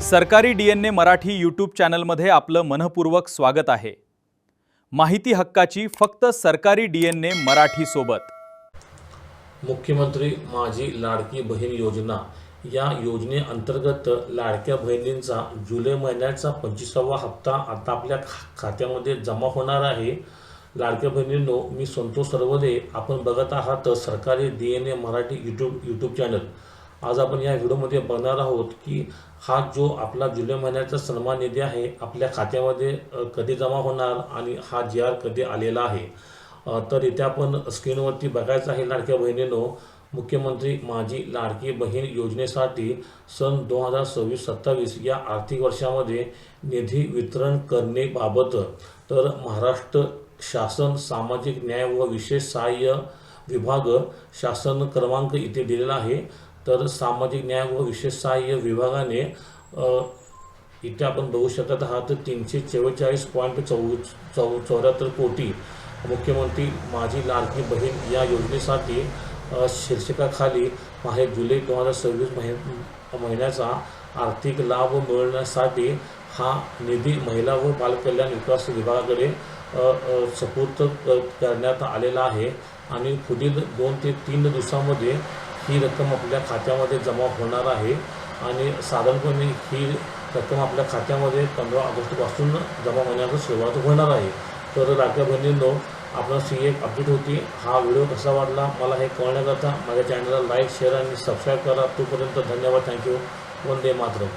सरकारी DNA Marathi YouTube चॅनलमध्ये आपलं मनपूर्वक स्वागत आहे। माहिती हक्काची फक्त सरकारी डीएनए मराठी सोबत। मुख्यमंत्री माझी लाडकी बहीण योजना या योजनेअंतर्गत लाडक्या बहिणींचा जुलै महिन्याचा 25वा हप्ता आता आपल्या खात्यामध्ये जमा होणार आहे। लाडक्या बहिणींनो, मी संतोष सरवदे, आपण बघत आहात सरकारी डीएनए मराठी यूट्यूब चॅनल। आज आपण या व्हिडिओमध्ये बघणार आहोत की हा जो आपला जुलै महिन्याचा सन्मान निधी आहे आपल्या खात्यामध्ये कधी जमा होणार आणि हा GR कधी आलेला आहे। तर इथे आपण स्क्रीनवरती बघायचं आहे लाडक्या बहिणींनो, मुख्यमंत्री माझी लाडकी बहीण योजनेसाठी सन 2026-27 या आर्थिक वर्षामध्ये निधी वितरण करण्याबाबत तर महाराष्ट्र शासन सामाजिक न्याय व विशेष सहाय्य विभाग शासन क्रमांक इथे दिलेला आहे। तर सामाजिक न्याय व विशेष सहाय्य विभागाने इथे आपण बघू शकत आहात 344.74 कोटी मुख्यमंत्री माझी लाडकी बहीण या योजनेसाठी शीर्षकाखाली आहे जुलै 2026 महिन्याचा आर्थिक लाभ मिळवण्यासाठी हा निधी महिला व बालकल्याण विकास विभागाकडे सुपूर्द करण्यात आलेला आहे आणि पुढील 2 ते 3 दिवसांमध्ये ही रक्कम आपल्या खात्यामध्ये जमा होणार आहे आणि साधारणपणे ही रक्कम आपल्या खात्यामध्ये 15 ऑगस्टपासून जमा होण्यास सुरुवात होणार आहे। तर लाडक्या बहिणींनो, आपणास ही एक अपडेट होती। हा व्हिडिओ कसा वाटला मला हे कळण्याकरता माझ्या चॅनलला लाईक, शेअर आणि सबस्क्राईब करा। तोपर्यंत धन्यवाद, थँक्यू, वंदे मातरम।